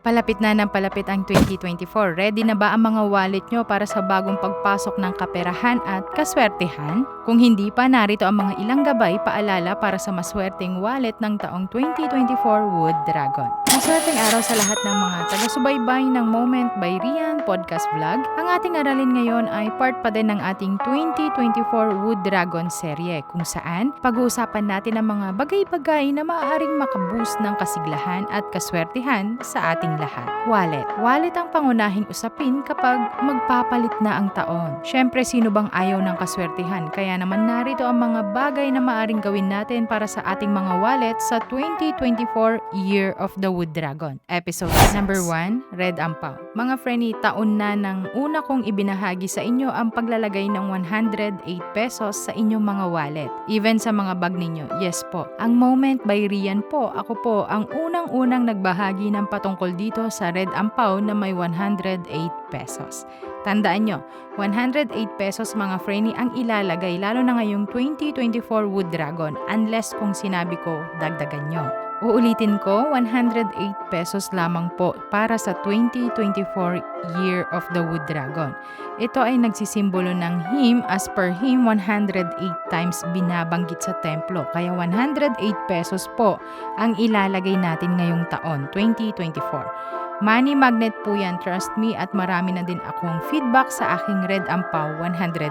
Palapit na ng palapit ang 2024. Ready na ba ang mga wallet nyo para sa bagong pagpasok ng kaperahan at kaswertehan? Kung hindi pa, narito ang mga ilang gabay paalala para sa maswerteng wallet ng taong 2024 Wood Dragon. Maswerteng araw sa lahat ng mga taga-subaybay ng Moment by Rian Podcast Vlog. Ang ating aralin ngayon ay part pa din ng ating 2024 Wood Dragon serye kung saan pag-uusapan natin ang mga bagay-bagay na maaaring makaboost ng kasiglahan at kaswertehan sa ating lahat. Wallet. Wallet ang pangunahing usapin kapag magpapalit na ang taon. Syempre, sino bang ayaw ng kaswertehan? Kaya naman narito ang mga bagay na maaaring gawin natin para sa ating mga wallet sa 2024 Year of the Wood Dragon. Episode number 1, Red Ampaw. Mga friendly, taon na nang una kong ibinahagi sa inyo ang paglalagay ng 108 pesos sa inyong mga wallet. Even sa mga bag ninyo. Yes po. Ang Moment by Rian po, ako po ang unang-unang nagbahagi ng patungkol dito sa Red Ampaw na may 108 pesos. Tandaan nyo, 108 pesos mga friendly ang ilalagay lalo na ngayong 2024 Wood Dragon unless kung sinabi ko dagdagan nyo. Uulitin ko, 108 pesos lamang po para sa 2024 Year of the Wood Dragon. Ito ay nagsisimbolo ng him as per him 108 times binabanggit sa templo. Kaya 108 pesos po ang ilalagay natin ngayong taon, 2024. Money magnet po yan, trust me, at marami na din akong feedback sa aking Red Ampaw 108.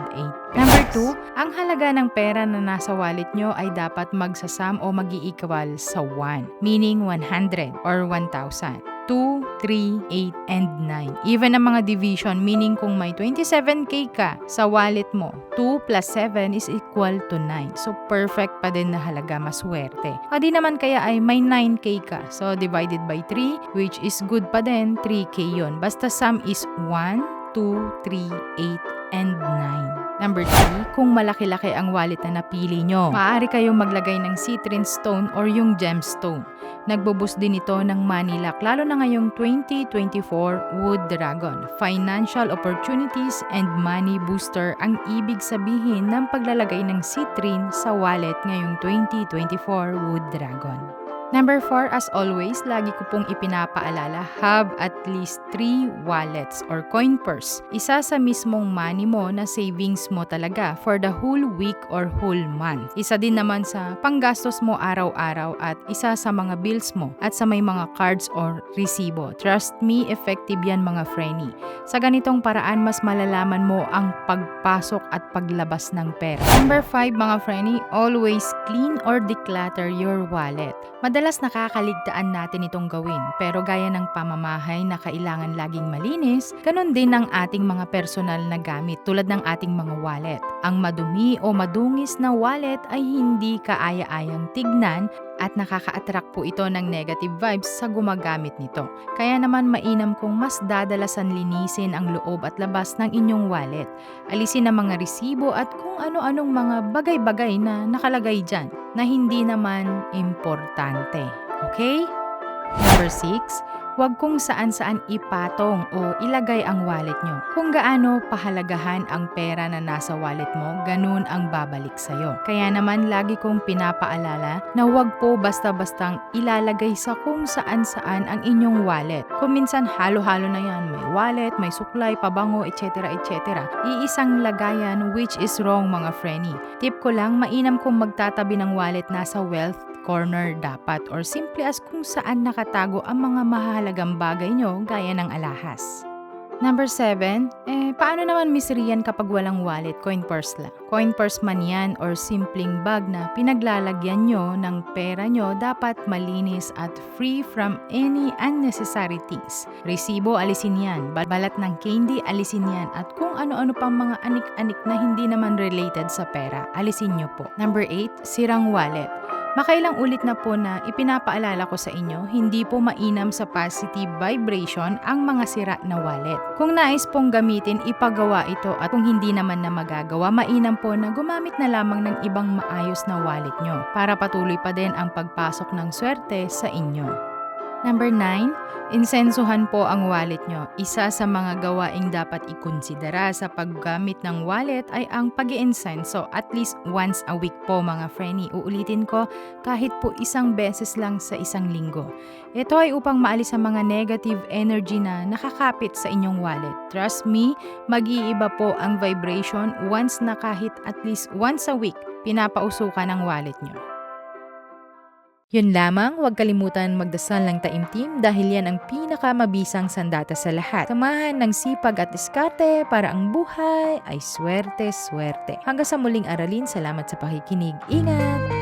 Number 2, ang halaga ng pera na nasa wallet nyo ay dapat magsasam o mag-i-equal sa 1, meaning 100 or 1,000. 2, 3, 8, and 9. Even ang mga division, meaning kung may 27k ka sa wallet mo, 2 plus 7 is equal to 9. So, perfect pa din na halaga, maswerte. O di naman kaya ay may 9k ka. So, divided by 3, which is good pa din, 3k yon. Basta sum is 1, 2, 3, 8, and 9. Number 3, kung malaki-laki ang wallet na napili nyo, maaari kayong maglagay ng citrine stone or yung gemstone. Nagbuboost din ito ng money luck, lalo na ngayong 2024 Wood Dragon. Financial opportunities and money booster ang ibig sabihin ng paglalagay ng citrine sa wallet ngayong 2024 Wood Dragon. Number 4, as always, lagi ko pong ipinapaalala, have at least 3 wallets or coin purse. Isa sa mismong money mo na savings mo talaga for the whole week or whole month. Isa din naman sa panggastos mo araw-araw at isa sa mga bills mo at sa may mga cards or resibo. Trust me, effective yan mga frenny. Sa ganitong paraan, mas malalaman mo ang pagpasok at paglabas ng pera. Number 5 mga frenny, always clean or declutter your wallet. Madalas nakakaligtaan natin itong gawin, pero gaya ng pamamahay na kailangan laging malinis, ganun din ang ating mga personal na gamit tulad ng ating mga wallet. Ang madumi o madungis na wallet ay hindi kaaya-ayang tignan at nakaka-attract po ito ng negative vibes sa gumagamit nito. Kaya naman mainam kung mas dadalasan linisin ang loob at labas ng inyong wallet. Alisin ang mga resibo at kung ano-anong mga bagay-bagay na nakalagay dyan na hindi naman importante. Okay? Number 6, huwag kung saan-saan ipatong o ilagay ang wallet nyo. Kung gaano pahalagahan ang pera na nasa wallet mo, ganun ang babalik sa'yo. Kaya naman lagi kong pinapaalala na huwag po basta-bastang ilalagay sa kung saan-saan ang inyong wallet. Kung minsan halo-halo na yan, may wallet, may suklay, pabango, etc. etc. Iisang lagayan, which is wrong mga frenny. Tip ko lang, mainam kung magtatabi ng wallet nasa wealth corner dapat or simple as kung saan nakatago ang mga mahalagang bagay nyo gaya ng alahas. Number 7, paano naman Miss Rian kapag walang wallet, coin purse lang? Coin purse man yan or simpleng bag na pinaglalagyan nyo ng pera nyo, dapat malinis at free from any unnecessary things. Resibo, alisin yan. Balat ng candy, alisin yan. At kung ano-ano pang mga anik-anik na hindi naman related sa pera, alisin nyo po. Number 8, sirang wallet. Makailang ulit na po na ipinapaalala ko sa inyo, hindi po mainam sa positive vibration ang mga sira na wallet. Kung nais pong gamitin, ipagawa ito at kung hindi naman na magagawa, mainam po na gumamit na lamang ng ibang maayos na wallet nyo para patuloy pa din ang pagpasok ng swerte sa inyo. Number 9, insensuhan po ang wallet nyo. Isa sa mga gawaing dapat ikonsidera sa paggamit ng wallet ay ang pag-iinsenso at least once a week po mga Frenny. Uulitin ko, kahit po isang beses lang sa isang linggo. Ito ay upang maalis ang mga negative energy na nakakapit sa inyong wallet. Trust me, mag-iiba po ang vibration once na kahit at least once a week pinapausukan ang wallet nyo. Yun lamang, huwag kalimutan magdasal ng taimtim dahil yan ang pinakamabisang sandata sa lahat. Samahan ng sipag at diskarte para ang buhay ay swerte-swerte. Hanggang sa muling aralin, salamat sa pakikinig. Ingat!